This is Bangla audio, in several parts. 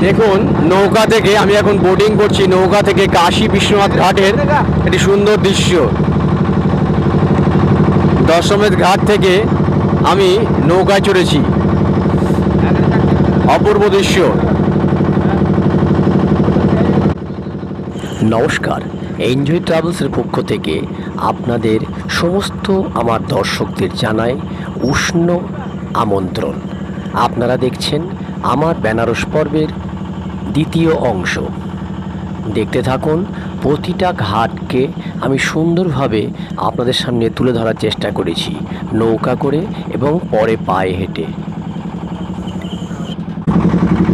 দেখুন নৌকা থেকে আমি এখন বোটিং করছি, নৌকা থেকে কাশী বিশ্বনাথ ঘাটের একটি সুন্দর দৃশ্য। দশমেধ ঘাট থেকে আমি নৌকায় চড়েছি, অপূর্ব দৃশ্য। নমস্কার, এনজয় ট্রাভেলসের পক্ষ থেকে আপনাদের সমস্ত আমার দর্শকদের জানাই উষ্ণ আমন্ত্রণ। আপনারা দেখছেন আমার বেনারস পর্বের দ্বিতীয় অংশ। দেখতে থাকুন। প্রতিটা ঘাটকে আমি সুন্দরভাবে আপনাদের সামনে তুলে ধরার চেষ্টা করেছি, নৌকা করে এবং পরে পায়ে হেঁটে।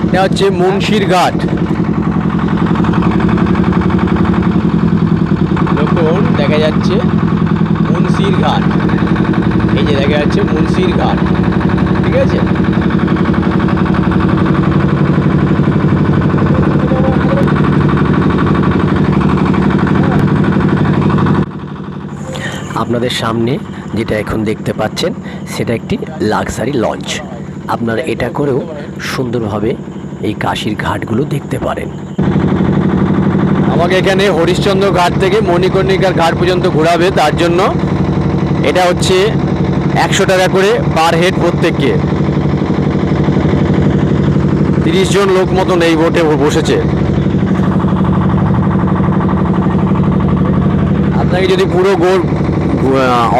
এটা হচ্ছে মুন্সির ঘাট। দেখুন দেখা যাচ্ছে মুন্সির ঘাট, এই যে দেখা যাচ্ছে মুন্সির ঘাট, ঠিক আছে। আপনাদের সামনে যেটা এখন দেখতে পাচ্ছেন সেটা একটি লাক্সারি লঞ্চ। আপনারা এটা করেও সুন্দরভাবে এই কাশীর ঘাটগুলো দেখতে পারেন। আমাকে এখানে হরিশ্চন্দ্র ঘাট থেকে মণিকর্ণিকার ঘাট পর্যন্ত ঘোরাবে, তার জন্য এটা হচ্ছে 100 টাকা করে পার হেড প্রত্যেককে। 30 জন লোক মতন এই বোটে বসেছে। আপনাকে যদি পুরো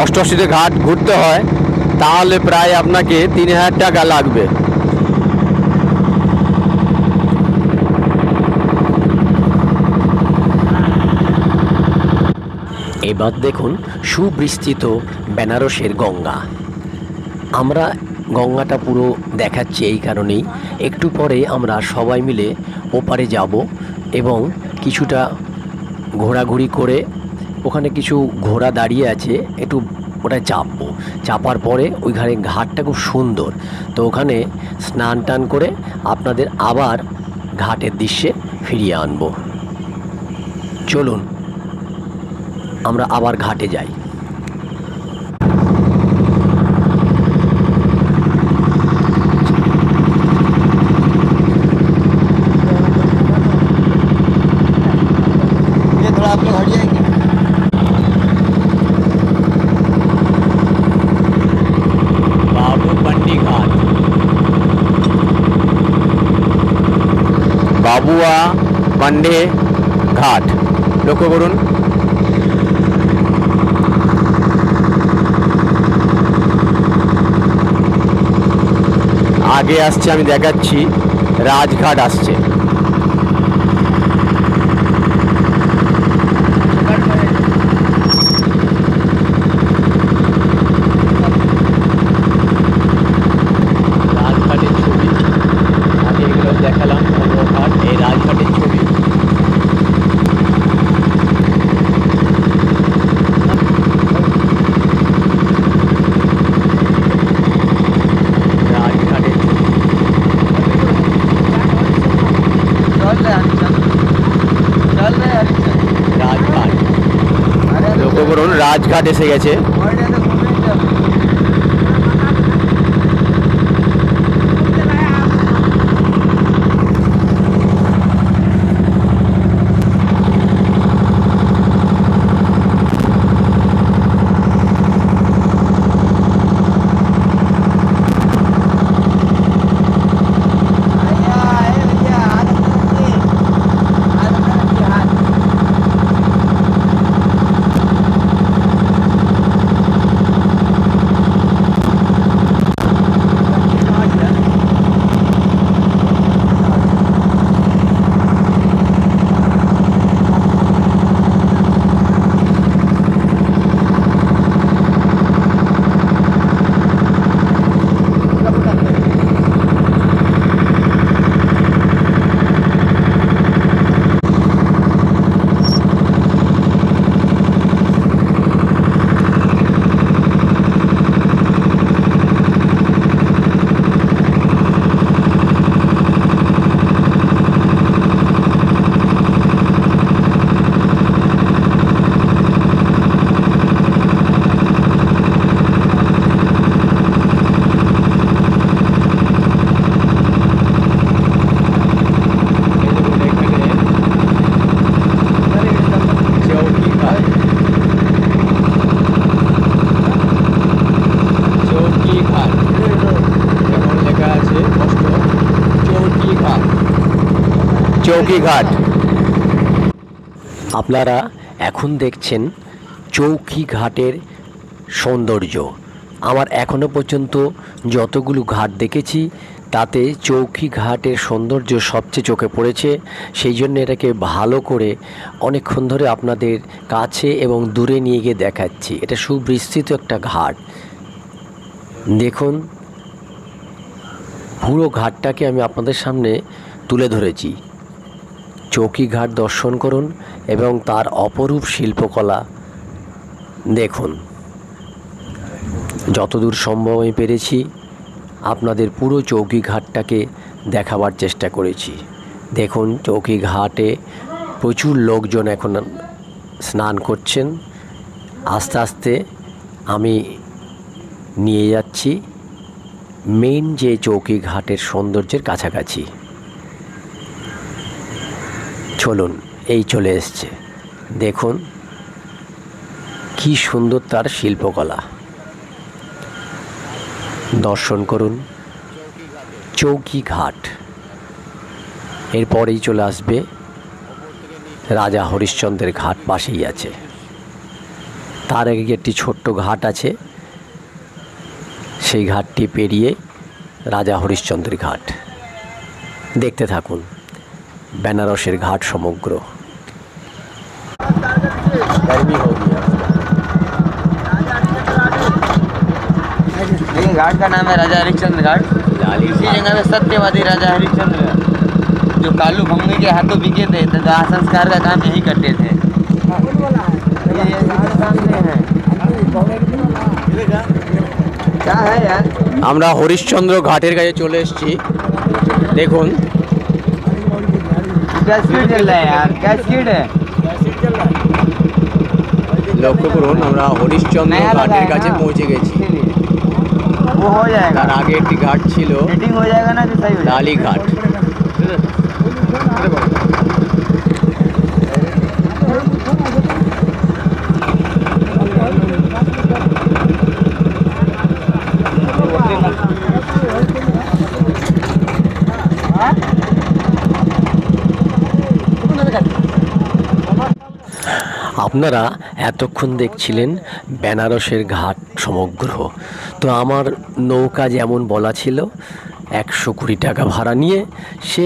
অষ্টআশিটা ঘাট ঘুরতে হয় তাহলে প্রায় আপনাকে 3000 টাকা লাগবে। এবার দেখুন সুবিস্তৃত বেনারসের গঙ্গা। আমরা গঙ্গাটা পুরো দেখাচ্ছি এই কারণেই, একটু পরে আমরা সবাই মিলে ওপারে যাব এবং কিছুটা ঘোরাঘুরি করে ওখানে কিছু ঘোড়া দাঁড়িয়ে আছে, একটু ওটা চাপবো। চাপার পরে ওইখানে ঘাটটা খুব সুন্দর, তো ওখানে স্নান টান করে আপনাদের আবার ঘাটের দৃশ্যে ফিরিয়ে আনবো। চলুন আমরা আবার ঘাটে যাই। বাবুয়া পান্ডে ঘাট লক্ষ্য করুন। আগে আসছে, আমি দেখাচ্ছি, রাজঘাট আসছে। রাজঘাটের ছবি আগে এগুলো দেখালাম, ঘাট এই রাজঘাটের ছবি। লক্ষ্য করুন রাজঘাট এসে গেছে। চৌকি ঘাট। আপনারা এখন দেখছেন চৌকি ঘাটের সৌন্দর্য। আমার এখনো পর্যন্ত যতগুলো ঘাট দেখেছি তাতে চৌকি ঘাটের সৌন্দর্য সবচেয়ে চোখে পড়েছে। সেই জন্য এটাকে ভালো করে অনেকক্ষণ ধরে আপনাদের কাছে এবং দূরে নিয়ে গিয়ে দেখাচ্ছি। এটা সুবিস্তৃত একটা ঘাট। দেখুন, পুরো ঘাটটাকে আমি আপনাদের সামনে তুলে ধরেছি। চৌকি ঘাট দর্শন করুন এবং তার অপরূপ শিল্পকলা দেখুন। যতদূর সম্ভব আমি পেরেছি আপনাদের পুরো চৌকি ঘাটটাকে দেখাবার চেষ্টা করেছি। দেখুন, চৌকি ঘাটে প্রচুর লোকজন এখন স্নান করছেন। আস্তে আস্তে আমি নিয়ে যাচ্ছি মেইন যে চৌকি ঘাটের সৌন্দর্যের কাছাকাছি। চলুন, এই চলে এসছে। দেখুন কি সুন্দর তার শিল্পকলা। দর্শন করুন চৌকি ঘাট। এরপরেই চলে আসবে রাজা হরিশ্চন্দ্রের ঘাট, পাশেই আছে। তার আগে একটি ছোট্ট ঘাট আছে, সেই ঘাটটি পেরিয়ে রাজা হরিশ্চন্দ্রের ঘাট। দেখতে থাকুন বেনারসের ঘাট সমগ্র। देखिए घाट का नाम है राजा हरिश्चंद्र घाट। इसी जगह पे सत्यवादी राजा हरिश्चंद्र जो कालू भंगे के हाथों बिके थे, तो दाह संस्कार का काम यही करते थे। ये सामने है। क्या है यार? আমরা হরিশ্চন্দ্র ঘাটের কাছে চলে এসেছি। দেখুন क्या स्पीड चल रहा है यार? क्या स्पीड है? লক্ষ্য করুন, আমরা হরিশ্চন্দ্র नया लगा ঘাটের है কাছে ना? পৌঁছে গেছি। इसीलिए। वो हो जाएगा। তার আগে একটি ঘাট ছিল सेटिंग हो जाएगा ना, तो सही हो जाएगा। লালি ঘাট। আপনারা এতক্ষণ দেখছিলেন বেনারসের ঘাট সমগ্র। তো আমার নৌকা যেমন বলা ছিল 120 টাকা ভাড়া নিয়ে সে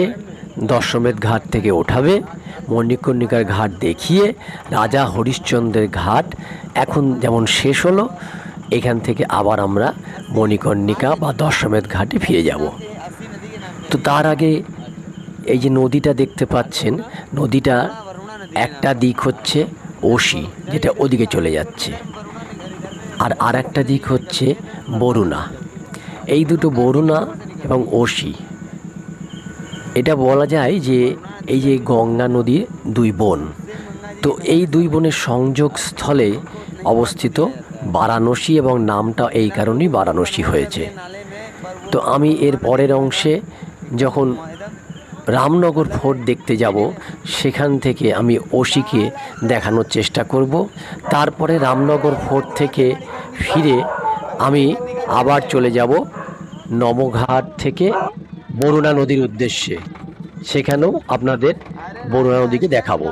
দশমেধ ঘাট থেকে ওঠাবে, মণিকর্ণিকার ঘাট দেখিয়ে রাজা হরিশ্চন্দ্রের ঘাট এখন যেমন শেষ হলো, এখান থেকে আবার আমরা মণিকর্ণিকা বা দশমেধ ঘাটে ফিরে যাব। তো তার আগে এই যে নদীটা দেখতে পাচ্ছেন, নদীটা একটা দিক হচ্ছে ওশি, যেটা ওদিকে চলে যাচ্ছে, আর আরেকটা দিক হচ্ছে বরুণা। এই দুটো বরুণা এবং ওশি, এটা বলা যায় যে এই যে গঙ্গা নদীর দুই বোন। তো এই দুই বোনের সংযোগ স্থলে অবস্থিত বারাণসী, এবং নামটা এই কারণেই বারাণসী হয়েছে। তো আমি এর পরের অংশে যখন রামনগর ফোর্ট দেখতে যাব, সেখান থেকে আমি ওশিকে দেখানোর চেষ্টা করব। তারপরে রামনগর ফোর্ট থেকে ফিরে আমি আবার চলে যাব নবঘাট থেকে বরুণা নদীর উদ্দেশ্যে, সেখানেও আপনাদের বরুণা নদীকে দেখাবো।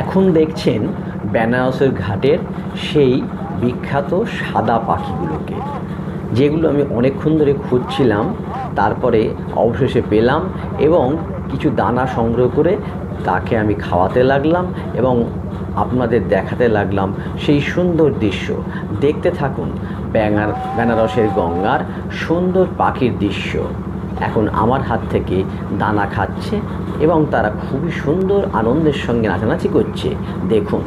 এখন দেখছেন বেনারসের ঘাটের সেই বিখ্যাত সাদা পাখিগুলোকে, যেগুলো আমি অনেকক্ষণ ধরে খুঁজছিলাম। তারপরে অবশেষে পেলাম এবং কিছু দানা সংগ্রহ করে তাকে আমি খাওয়াতে লাগলাম এবং আপনাদের দেখাতে লাগলাম সেই সুন্দর দৃশ্য। দেখতে থাকুন বেনারসের গঙ্গার সুন্দর পাখির দৃশ্য। এখন আমার হাত থেকে দানা খাচ্ছে এবং তারা খুবই সুন্দর আনন্দের সঙ্গে নাচানাচি করছে। দেখুন।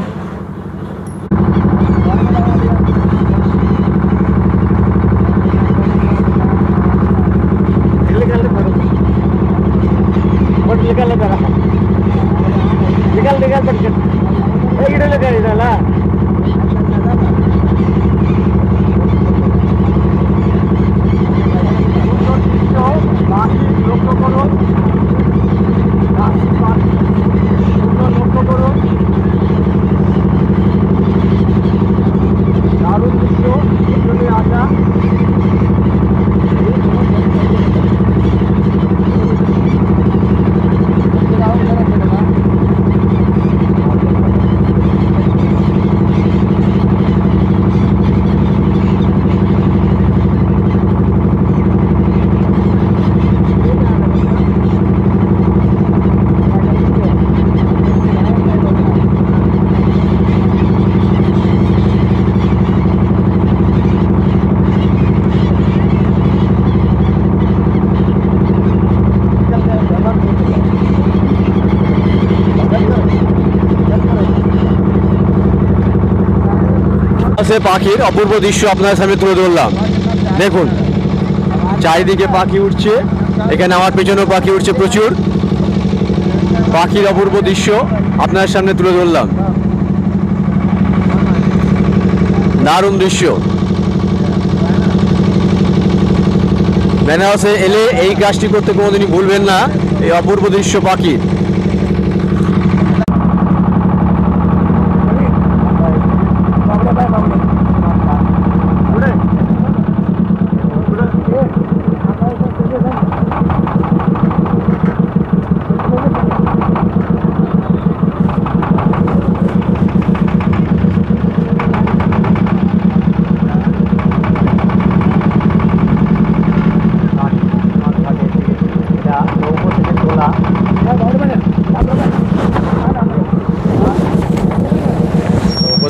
বেনারসের পাখির অপূর্ব দৃশ্য আপনার সামনে তুলে ধরলাম। দেখুন চারিদিকে পাখি উঠছে, এখানে আমার পেছনেও পাখি উঠছে প্রচুর। পাখির অপূর্ব দৃশ্য আপনার সামনে তুলে ধরলাম। দারুণ দৃশ্য। বেনারসে এলে এই কাজটি করতে কোনোদিনই ভুলবেন না, এই অপূর্ব দৃশ্য পাখির।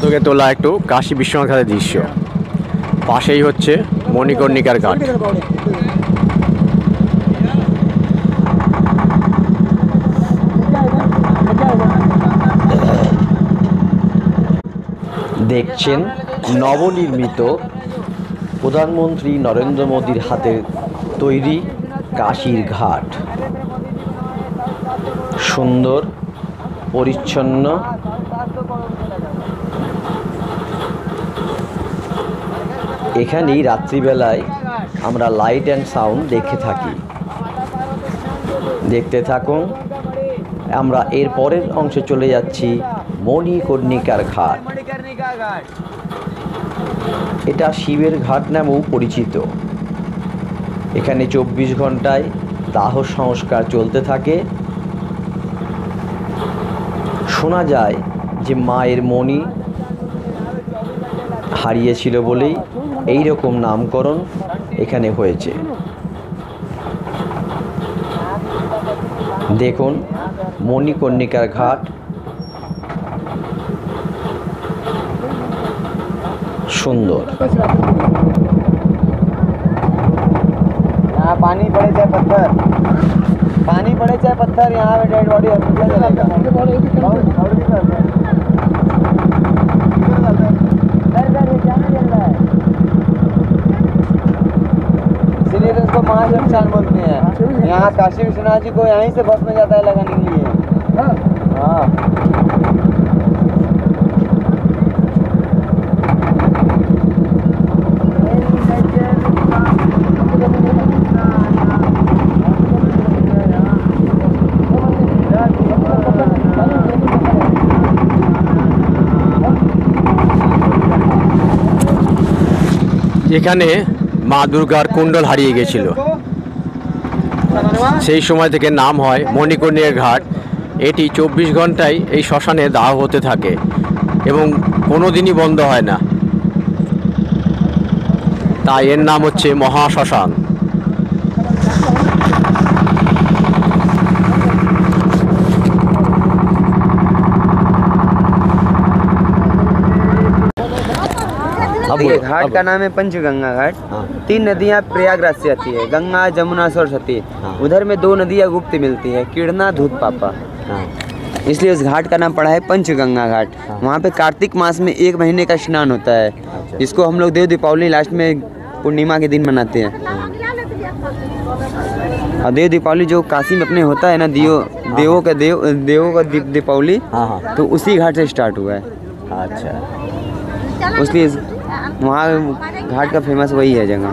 থেকে তোলা একটু কাশী বিশ্বনাথ ঘাটের দৃশ্য। পাশেই হচ্ছে মণিকর্ণিকার ঘাট। দেখছেন নবনির্মিত প্রধানমন্ত্রী নরেন্দ্র মোদীর হাতে তৈরি কাশীর ঘাট। সুন্দর, পরিচ্ছন্ন, এখানেই রাত্রিবেলায় আমরা লাইট অ্যান্ড সাউন্ড দেখে থাকি। দেখতে থাকুন। আমরা এর পরের অংশে চলে যাচ্ছি মণিকর্ণিকার ঘাট। এটা শিবের ঘাট নামেও পরিচিত। এখানে 24 ঘন্টায় দাহ সংস্কার চলতে থাকে। শোনা যায় যে মায়ের মণি হারিয়েছিল বলেই এই রকম নামকরণ এখানে হয়েছে। দেখুন মণিকর্ণিকার ঘাট। সুন্দর। यहाँ पानी पड़े चाहे पत्थर, पानी पड़े चाहे पत्थर, यहाँ पे डेड बॉडी हॉस्पिटल चलेगा। इसीलिए तो इसको महाशमशान बोलते हैं। यहाँ काशी विश्वनाथ जी को यहीं से बस में जाता है लगाने के लिए। हाँ এখানে মা দুর্গার কুণ্ডল হারিয়ে গেছিল, সেই সময় থেকে নাম হয় মণিকর্ণিকার ঘাট। এটি 24 ঘন্টায় এই শ্মশানে দাহ হতে থাকে এবং কোনো দিনই বন্ধ হয় না, তাই এর নাম হচ্ছে মহাশ্মশান। देखिए घाट का नाम है पंचगंगा घाट। 3 नदियाँ प्रयागराज से आती है, गंगा, जमुना, सरस्वती। उधर में 2 नदियाँ गुप्त मिलती है, किड़ना, धूत पापा। इसलिए उस घाट का नाम पड़ा है पंचगंगा घाट। वहाँ पे कार्तिक मास में 1 महीने का स्नान होता है। इसको हम लोग देव दीपावली लास्ट में पूर्णिमा के दिन मनाते हैं। और देव दीपावली जो काशी में अपने होता है ना, देवों का दीपावली, तो उसी घाट से स्टार्ट हुआ है। अच्छा, इसलिए वहाँ घाट का फेमस वही है जगह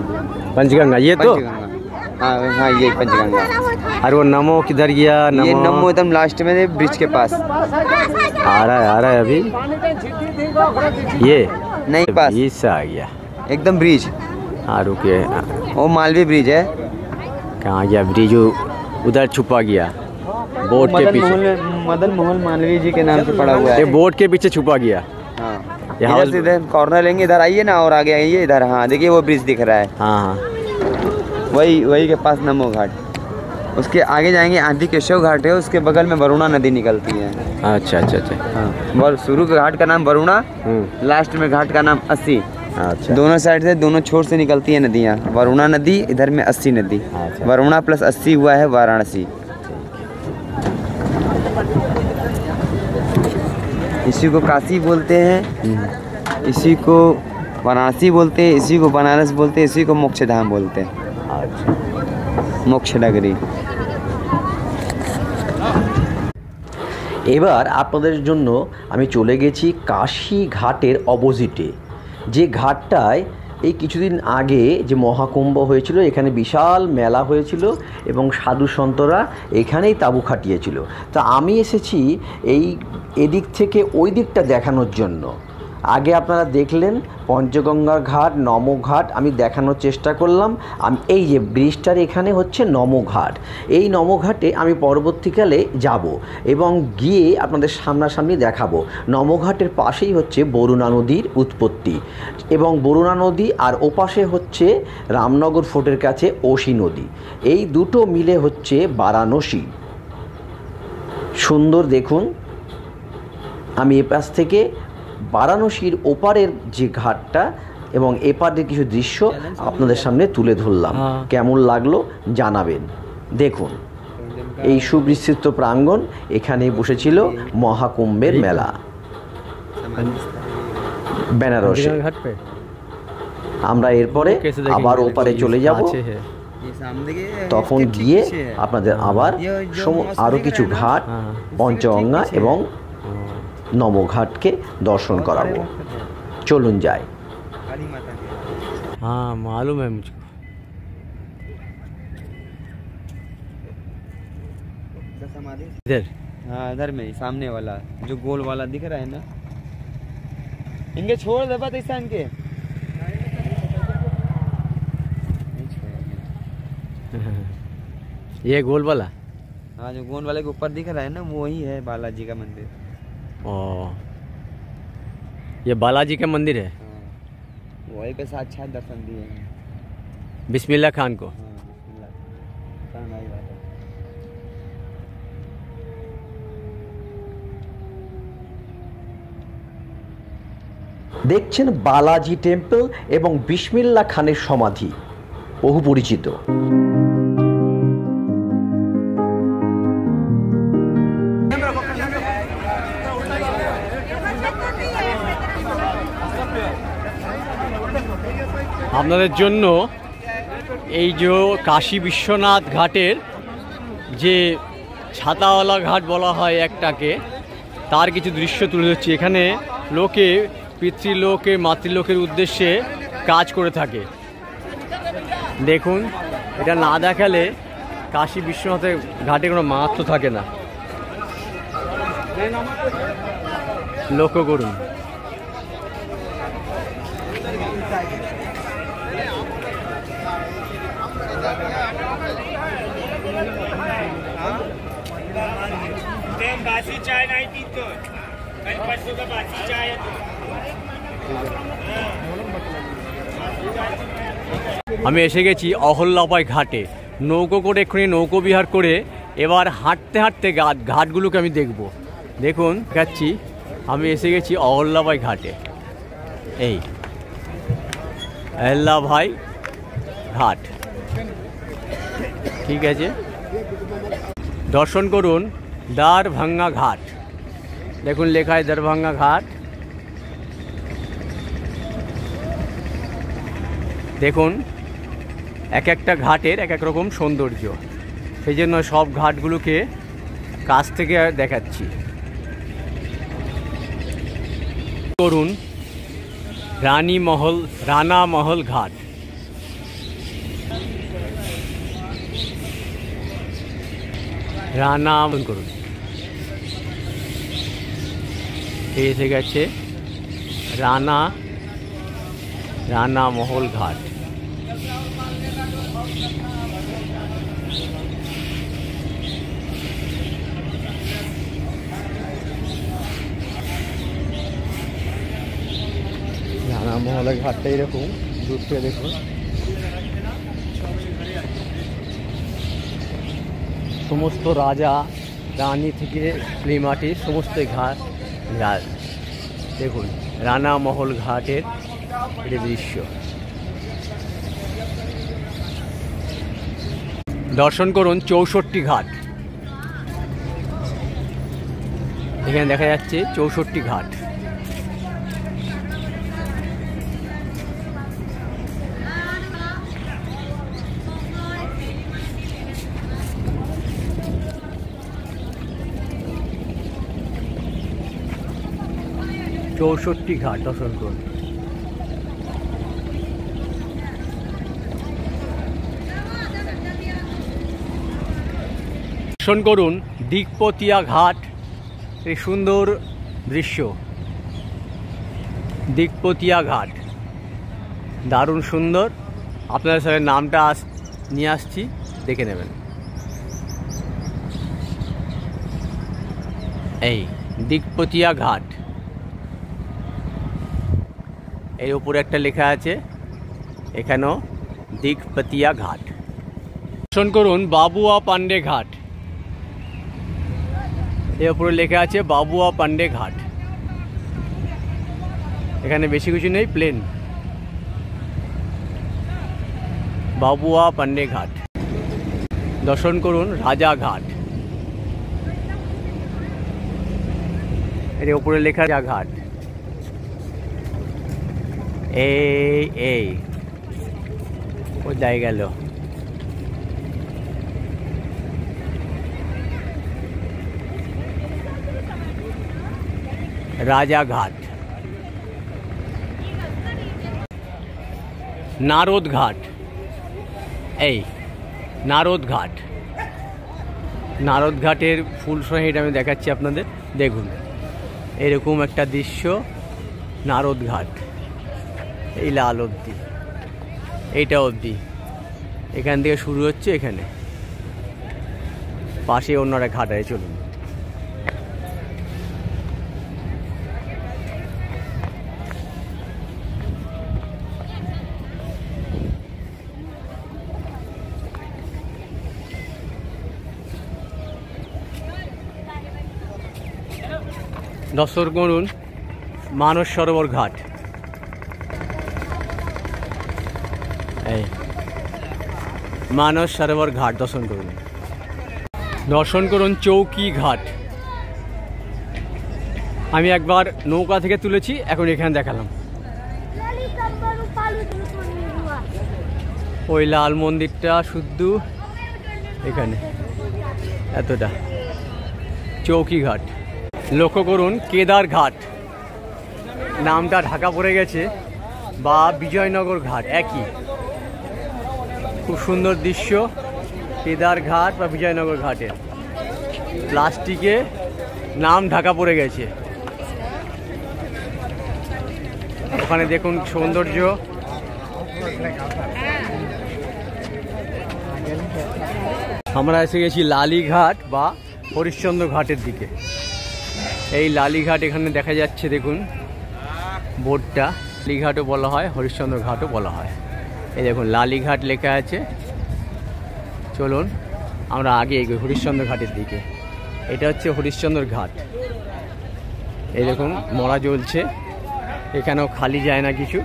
पंचगंगा। ये तो हाँ हाँ ये पंचगंगा। और वो नमो किधर गया? ये नमो एकदम लास्ट में है, ब्रिज के पास आ रहा है अभी। ये नहीं पास ब्रिज से आ गया एकदम ब्रिज। हाँ रुके, वो मालवी ब्रिज है। कहाँ गया ब्रिज? उधर छुपा गया बोट के पीछे। मदन मोहन मालवीय जी के नाम से पड़ा हुआ है। ये बोट के पीछे छुपा गया। हाँ यहाँ इधर से इधर कॉर्नर लेंगे, इधर आइए ना और आगे आइए इधर। हाँ देखिए वो ब्रिज दिख रहा है। हाँ वही के पास नमो घाट। उसके आगे जाएंगे आदि केशव घाट है, उसके बगल में वरुणा नदी निकलती है। अच्छा अच्छा अच्छा। हाँ शुरू के घाट का नाम वरुणा, लास्ट में घाट का नाम अस्सी। अच्छा, दोनों साइड से दोनों छोर से निकलती है नदियाँ। वरुणा नदी, इधर में अस्सी नदी। अच्छा। वरुणा प्लस अस्सी हुआ है वाराणसी। इसी को काशी बोलते हैं, इसी को वाराणसी बोलते हैं, इसी को बनारस बोलते हैं, इसी को मोक्षधाम बोलते हैं, আচ্ছা, मोक्ष नगरी। এবার আপনাদের জন্য আমি চলে গেছি কাশী ঘাটের অপোজিটে, যে ঘাটটায় এই কিছুদিন আগে যে মহাকুম্ভ হয়েছিল, এখানে বিশাল মেলা হয়েছিল এবং সাধু সন্তরা এখানেই তাঁবু খাটিয়েছিল। তা আমি এসেছি এদিক থেকে ওই দিকটা দেখানোর জন্য। আগে আপনারা দেখলেন পঞ্চগঙ্গা ঘাট, নমঘাট, আমি দেখানোর চেষ্টা করলাম। এই যে ব্রিজটার এখানে হচ্ছে নমঘাট, এই নমঘাটে আমি পরবর্তীকালে যাব এবং গিয়ে আপনাদের সামনাসামনি দেখাবো। নমঘাটের পাশেই হচ্ছে বরুণা নদীর উৎপত্তি এবং বরুণা নদী, আর ওপাশে হচ্ছে রামনগর ফোর্টের কাছে ওশি নদী, এই দুটো মিলে হচ্ছে বারাণসী। সুন্দর দেখুন, আমি এপাশ থেকে বারাণসীর ওপারের যে ঘাটটা এবং এপারের কিছু দৃশ্য আপনাদের সামনে তুলে ধরলাম। কেমন লাগলো জানাবেন। দেখুন এই সুবিস্তৃত প্রাঙ্গণ, এখানে বসেছিল মহাকুম্ভের মেলা বেনারসে। আমরা এরপরে আবার ওপারে চলে যাব, তখন গিয়ে আপনাদের আবার আরও কিছু ঘাট, পঞ্চগঙ্গা এবং নমঘাটকে দর্শন করাবো। চলুন যাই। हाँ मालूम है मुझको। इधर हाँ इधर में ही, सामने वाला जो गोल वाला दिख रहा है ना, इनके छोड़ दे बात ऐसा इनके। ये गोल वाला। हाँ जो गोल वाले के ऊपर दिख रहा है ना, वो ही है बालाजी का मंदिर। ओ, ये बालाजी का मंदिर है। वही पे साक्षात दर्शन दिए हैं बिस्मिल्लाह खान को। हाँ, बिस्मिल्लाह खान आई बात है। দেখছেন বালাজি টেম্পল এবং বিসমিল্লাহ খানের সমাধি, বহু পরিচিত। আপনাদের জন্য এই যে কাশী বিশ্বনাথ ঘাটের যে ছাতাওয়ালা ঘাট বলা হয় একটাকে, তার কিছু দৃশ্য তুলে ধরছি। এখানে লোকে পিতৃলোকে মাতৃলোকের উদ্দেশ্যে কাজ করে থাকে। দেখুন, এটা না দেখালে কাশী বিশ্বনাথের ঘাটে কোনো মাহাত্ম থাকে না। লক্ষ্য করুন। बासी चाय नहीं पी तो कल परसों का बासी चाय है तो। আমি এসে গেছি অহল্যাবাই ঘাটে। নৌকো করে এক্ষুনি নৌকো বিহার করে এবার হাঁটতে হাঁটতে ঘাটগুলোকে আমি দেখব। দেখুন দেখাচ্ছি, আমি এসে গেছি অহল্যাবাই ঘাটে। এই অহল্যাবাই ঘাট, ঠিক আছে। দর্শন করুন দ্বারভাঙ্গা ঘাট। দেখুন লেখা है দ্বারভাঙ্গা ঘাট। দেখুন এক একটা ঘাটের এক এক রকম সৌন্দর্য, সেই জন্য সব ঘাটগুলোকে কাছ থেকে দেখাচ্ছি। করুন রানা মহল ঘাট। রানা করুন, এসে গেছে রানা মহল ঘাট। রানা মহলের ঘাটটা এরকম দূর থেকে দেখুন। সমস্ত রাজা রানী থেকে শ্রীমাটির সমস্ত ঘাট দেখুন। রানা মহল ঘাটের এটি দৃশ্য। দর্শন করুন 64 ঘাট। এখানে দেখা যাচ্ছে 64 ঘাট। 64 ঘাট দর্শন করুন। দর্শন করুন দিকপতিয়া ঘাট, এই সুন্দর দৃশ্য। দিকপতিয়া ঘাট দারুণ সুন্দর। আপনাদের সাথে নামটা নিয়ে আসছি, দেখে নেবেন। এই দিকপতিয়া ঘাট, এর উপরে একটা লেখা আছে, এখানেও দিকপতিয়া ঘাট। দর্শন করুন বাবুয়া পান্ডে ঘাট, এর উপরে লেখা আছে বাবুয়া পান্ডে ঘাট। এখানে বেশি কিছু নেই, প্লেন। বাবুয়া পান্ডে ঘাট। দর্শন করুন রাজা ঘাট, এর উপরে লেখা রাজা ঘাট। এই কোথায় গেল? রাজা ঘাট। নারদ ঘাট, এই নারদ ঘাট। নারদ ঘাটের ফুল সহিত আমি দেখাচ্ছি আপনাদের, দেখুন এরকম একটা দৃশ্য। নারদ ঘাট, এই লাল অবধি, এইটা অবধি, এখান থেকে শুরু হচ্ছে, এখানে পাশে অন্য একটা ঘাট আছে, চলুন। দর্শন করুন মানস সরোবর ঘাট, এই মানস সরোবর ঘাট দর্শন করুন। দর্শন করুন চৌকি ঘাট, আমি একবার নৌকা থেকে তুলেছি, এখন এখানে দেখালাম। ওই লাল মন্দিরটা শুদ্ধ এখানে, এতটা চৌকি ঘাট। লক্ষ্য করুন কেদার ঘাট, নামটা ঢাকা পড়ে গেছে, বা বিজয়নগর ঘাট একই। খুব সুন্দর দৃশ্য, কেদার ঘাট বা বিজয়নগর ঘাটের। প্লাস্টিকে নাম ঢাকা পড়ে গেছে। ওখানে দেখুন সৌন্দর্য। আমরা এসে গেছি লালিঘাট বা হরিশ্চন্দ্র ঘাটের দিকে। এই লালিঘাট এখানে দেখা যাচ্ছে, দেখুন বোর্ডটা। লালিঘাটও বলা হয়, হরিশ্চন্দ্র ঘাটও বলা হয়। এই দেখুন লালিঘাট লেখা আছে। চলুন আমরা আগে এগোই হরিশ্চন্দ্র ঘাটের দিকে। এটা হচ্ছে হরিশ্চন্দ্র ঘাট। এই দেখুন মরা জ্বলছে, এখানেও খালি যায় না কিছু।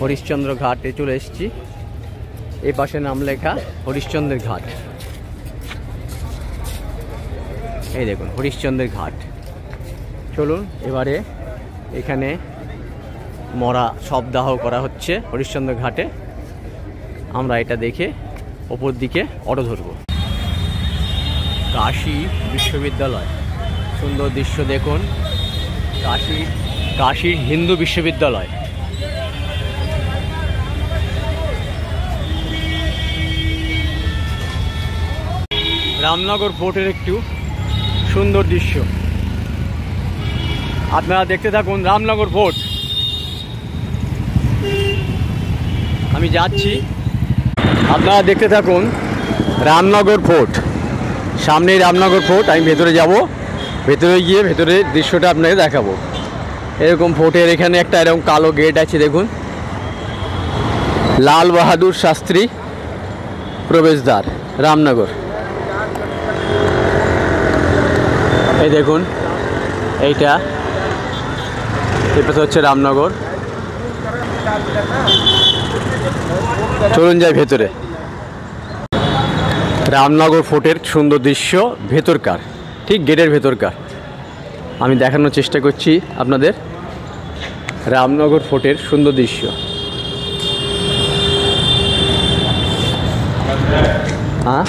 হরিশ্চন্দ্র ঘাটে চলে এসেছি। এ পাশে নাম লেখা হরিশ্চন্দ্রের ঘাট। এই দেখুন হরিশ্চন্দ্রের ঘাট। চলুন এবারে এখানে মরা শবদাহ করা হচ্ছে হরিশ্চন্দ্র ঘাটে। আমরা এটা দেখে ওপর দিকে অটো ধরব। কাশী বিশ্ববিদ্যালয়, সুন্দর দৃশ্য দেখুন। কাশী হিন্দু বিশ্ববিদ্যালয়। রামনগর ফোর্টের একটু সুন্দর দৃশ্য, আপনারা দেখতে থাকুন। রামনগর ফোর্ট, আমি যাচ্ছি, আপনারা দেখতে থাকুন। রামনগর ফোর্ট, সামনেই রামনগর ফোর্ট। আমি ভেতরে যাব, ভেতরে গিয়ে ভেতরের দৃশ্যটা আপনাকে দেখাবো। এরকম ফোর্টের এখানে একটা এরকম কালো গেট আছে, দেখুন লাল বাহাদুর শাস্ত্রী প্রবেশদ্বার, রামনগর। এই দেখুন এইটা, এটা হচ্ছে রামনগর। চলুন যাই ভেতরে। রামনগর ফোর্টের সুন্দর দৃশ্য ভেতরকার, ঠিক গেটের ভেতরকার আমি দেখানোর চেষ্টা করছি আপনাদের। রামনগর ফোর্টের সুন্দর দৃশ্য। হ্যাঁ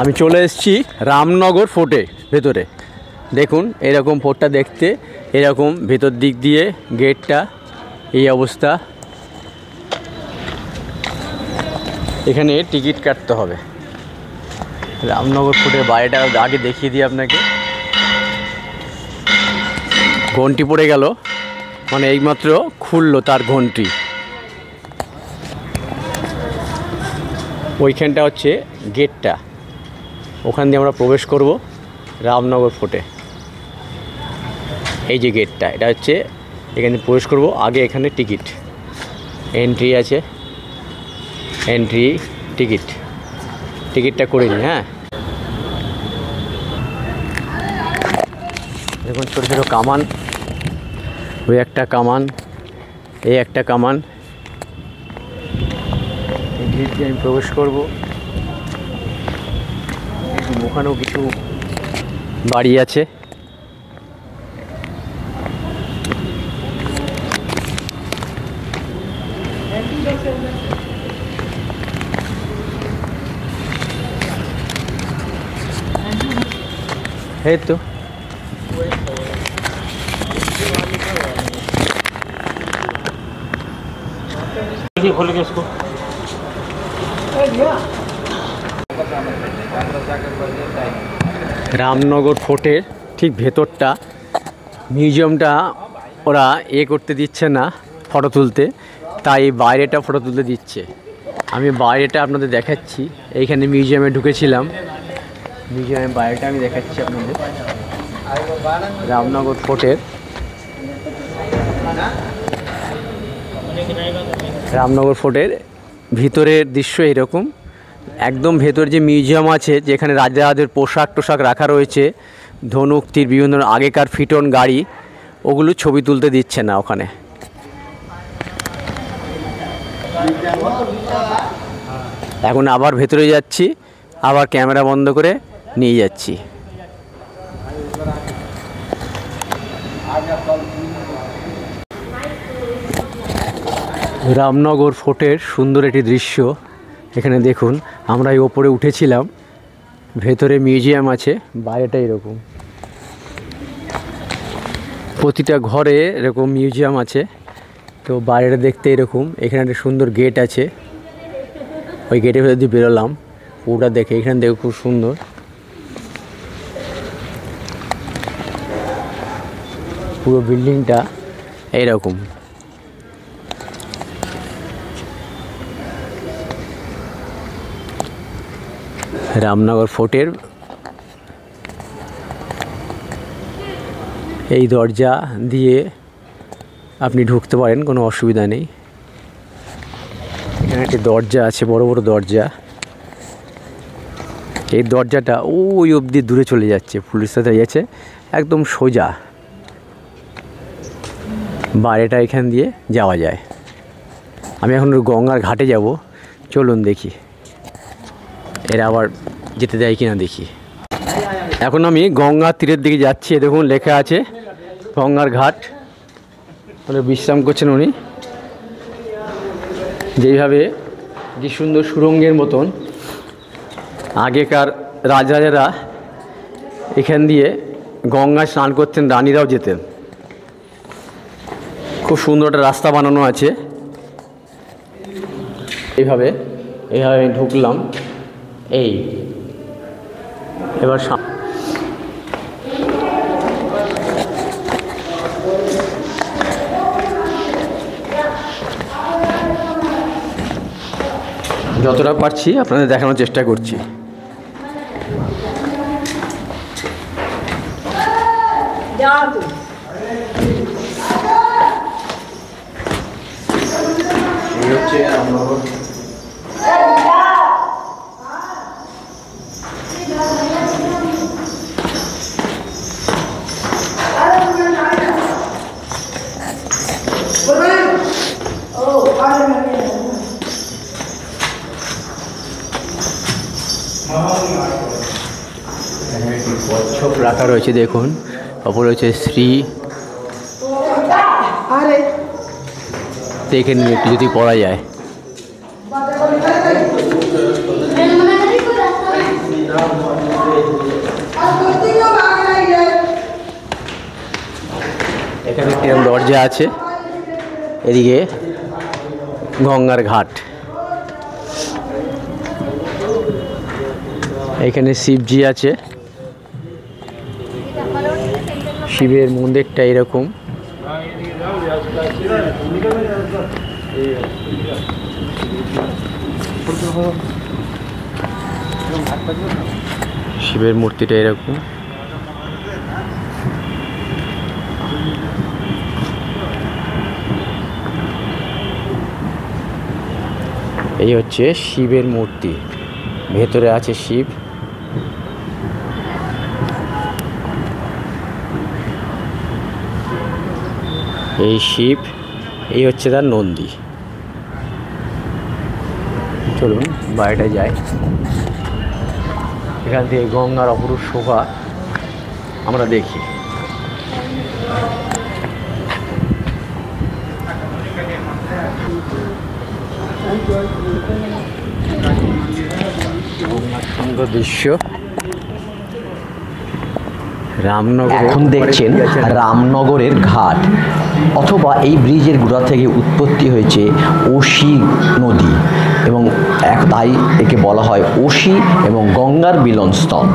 আমি চলে এসেছি রামনগর ফোর্টে ভেতরে। দেখুন এরকম ফোর্টটা দেখতে, এরকম ভেতর দিক দিয়ে গেটটা এই অবস্থা। এখানে টিকিট কাটতে হবে। রামনগর ফোর্টের বাইরেটা আগে দেখিয়ে দিই আপনাকে। ঘন্টি পড়ে গেল, মানে এইমাত্র খুললো তার ঘন্টি। ওইখানটা হচ্ছে গেটটা, ওখান দিয়ে আমরা প্রবেশ করব রামনগর ফোর্টে। এই যে গেটটা, এটা হচ্ছে এখানে প্রবেশ করব। আগে এখানে টিকিট এন্ট্রি আছে, এন্ট্রি টিকিটটা করে নিই। হ্যাঁ, দেখুন ছোটো ছোটো কামান, ওই একটা কামান, এই একটা কামান, এই গেট দিয়ে আমি প্রবেশ করব। ওখানেও কিছু বাড়ি আছে। এই তো खोल के उसको রামনগর ফোর্টের ঠিক ভেতরটা, মিউজিয়ামটা ওরা করতে দিচ্ছে না ফটো তুলতে, তাই বাইরেটা ফটো তুলতে দিচ্ছে। আমি বাইরেটা আপনাদের দেখাচ্ছি। এইখানে মিউজিয়ামে ঢুকেছিলাম, মিউজিয়ামের বাইরেটা আমি দেখাচ্ছি আপনাদের। রামনগর ফোর্টের ভিতরের দৃশ্য এরকম। একদম ভেতর যে মিউজিয়াম আছে, যেখানে রাজাদের পোশাক টোশাক রাখা রয়েছে, ধনুক তীর, বিভিন্ন আগেকার ফিটন গাড়ি, ওগুলো ছবি তুলতে দিচ্ছে না ওখানে। এখন আবার ভেতরে যাচ্ছি, আবার ক্যামেরা বন্ধ করে নিয়ে যাচ্ছি। রামনগর ফোর্টের সুন্দর একটি দৃশ্য। এখানে দেখুন, আমরা এই ওপরে উঠেছিলাম, ভেতরে মিউজিয়াম আছে, বাইরেটা এরকম। প্রতিটা ঘরে এরকম মিউজিয়াম আছে, তো বাইরেটা দেখতে এরকম। এখানে একটা সুন্দর গেট আছে, ওই গেটের ভেতর দিয়ে বেরোলাম, পুরোটা দেখে। এখানে দেখো খুব সুন্দর, পুরো বিল্ডিংটা এইরকম। রামনগর ফোর্টের এই দরজা দিয়ে আপনি ঢুকতে পারেন, কোনো অসুবিধা নেই। এখানে একটি দরজা আছে, বড় বড় দরজা। এই দরজাটা ওই অবধি দূরে চলে যাচ্ছে, পুলিশরা দাঁড়িয়েছে একদম সোজা। বাইরেটা এখান দিয়ে যাওয়া যায়। আমি এখন গঙ্গার ঘাটে যাব, চলুন দেখি এরা আবার যেতে দেয় কিনা দেখি। এখন আমি গঙ্গার তীরের দিকে যাচ্ছি। দেখুন লেখা আছে গঙ্গার ঘাট, মানে বিশ্রাম করছেন উনি। যেইভাবে যে সুন্দর সুরঙ্গের মতন আগেকার রাজারা এখান দিয়ে গঙ্গায় স্নান করতেন, রানীরাও যেতেন। খুব সুন্দর একটা রাস্তা বানানো আছে। এইভাবে আমি ঢুকলাম। এবার যতটা পারছি আপনাদের দেখানোর চেষ্টা করছি। এই হচ্ছে রামনগর। লেখা রয়েছে দেখুন, ওপরে রয়েছে শ্রী। দেখে নিন একটু যদি পড়া যায়। এখানে কিরম দরজা আছে, এদিকে গঙ্গার ঘাট, এখানে শিবজি আছে, শিবের মন্দিরটা এরকম। শিবের মূর্তিটা এরকম। এই হচ্ছে শিবের মূর্তি, ভেতরে আছে শিব। এই শিব, এই হচ্ছে তার নন্দী। চলুন বাইরে যাই, এখান থেকে গঙ্গার অপরূপ শোভা আমরা দেখি। সুন্দর দৃশ্য। রামনগর এখন দেখছেন রামনগরের ঘাট, অথবা এই ব্রিজের গোড়া থেকে উৎপত্তি হয়েছে ওশি নদী, এবং তাই একে বলা হয় ওশি এবং গঙ্গার মিলনস্থল।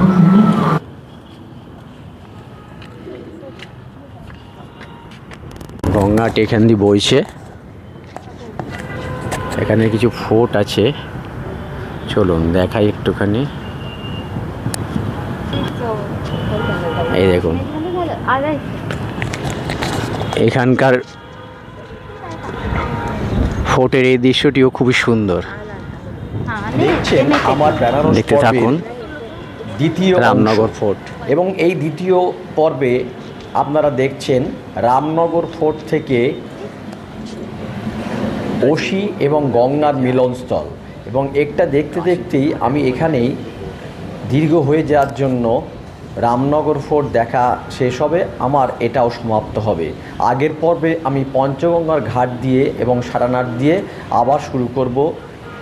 গঙ্গাটি এখান দিয়ে বইছে, এখানে কিছু ফোর্ট আছে, চলুন দেখাই একটুখানি। এই দেখুন, এখানকার ফোর্টের এই দৃশ্যটিও খুবই সুন্দর। দেখছেন আমার বেনারস দেখতে থাকুন দ্বিতীয় রামনগর ফোর্ট। এবং এই দ্বিতীয় পর্বে আপনারা দেখছেন রামনগর ফোর্ট থেকে ওশি এবং গঙ্গার মিলনস্থল। এবং একটা দেখতে দেখতেই আমি এখানেই দীর্ঘ হয়ে যাওয়ার জন্য রামনগর ফোর্ট দেখা শেষ হবে, আমার এটাও সমাপ্ত হবে। আগের পর্বে আমি পঞ্চগঙ্গার ঘাট দিয়ে এবং সারানাথ দিয়ে আবার শুরু করব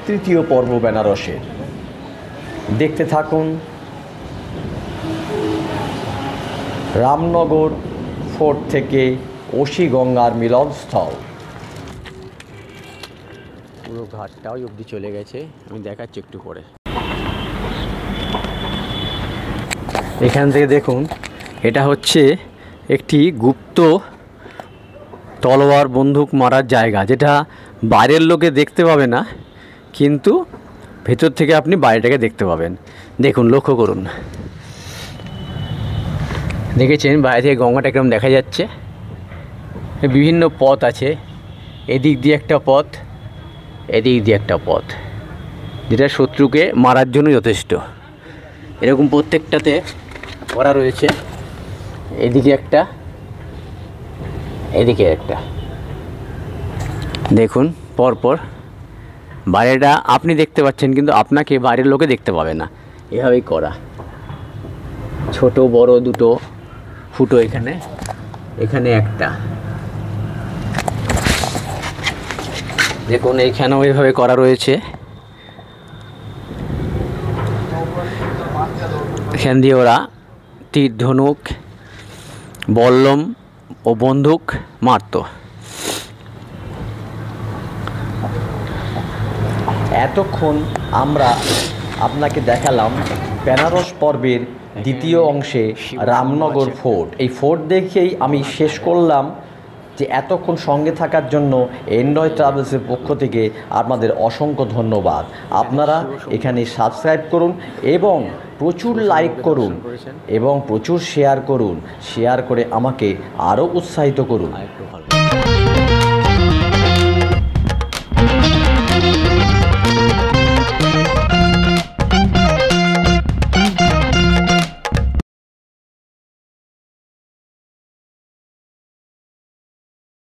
তৃতীয় পর্ব বেনারসের। দেখতে থাকুন রামনগর ফোর্ট থেকে ওশি গঙ্গার মিলনস্থল। পুরো ঘাটটাও অবধি চলে গেছে, আমি দেখাচ্ছি একটু পরে। এখান থেকে দেখুন, এটা হচ্ছে একটি গুপ্ত তলোয়ার বন্দুক মারার জায়গা, যেটা বাইরের লোকে দেখতে পাবে না, কিন্তু ভেতর থেকে আপনি বাইরেটাকে দেখতে পাবেন। দেখুন, লক্ষ্য করুন, দেখেছেন বাইরে থেকে গঙ্গাটা কিরকম দেখা যাচ্ছে। বিভিন্ন পথ আছে, এদিক দিয়ে একটা পথ, এদিক দিয়ে একটা পথ, যেটা শত্রুকে মারার জন্য যথেষ্ট। এরকম প্রত্যেকটাতে করা রয়েছে, এদিকে একটা, এদিকে একটা। দেখুন পরপর, বাইরেটা আপনি দেখতে পাচ্ছেন, কিন্তু আপনাকে বাইরের লোকে দেখতে পাবে না, এভাবেই করা। ছোট বড় দুটো ফুটো এখানে, এখানে একটা। দেখুন এইখানেও এইভাবে করা রয়েছে, এখান দিয়ে ওরা তীর ধনুক, বল্লম ও বন্দুক মারত। এতক্ষণ আমরা আপনাকে দেখালাম বেনারস পর্বের দ্বিতীয় অংশে রামনগর ফোর্ট। এই ফোর্ট দেখেই আমি শেষ করলাম যে এতক্ষণ সঙ্গে থাকার জন্য এনজয় ট্রাভেলসের পক্ষ থেকে আপনাদের অসংখ্য ধন্যবাদ। আপনারা এখানে সাবস্ক্রাইব করুন এবং প্রচুর লাইক করুন এবং প্রচুর শেয়ার করুন, শেয়ার করে আমাকে আরও উৎসাহিত করুন। একটু ভালো।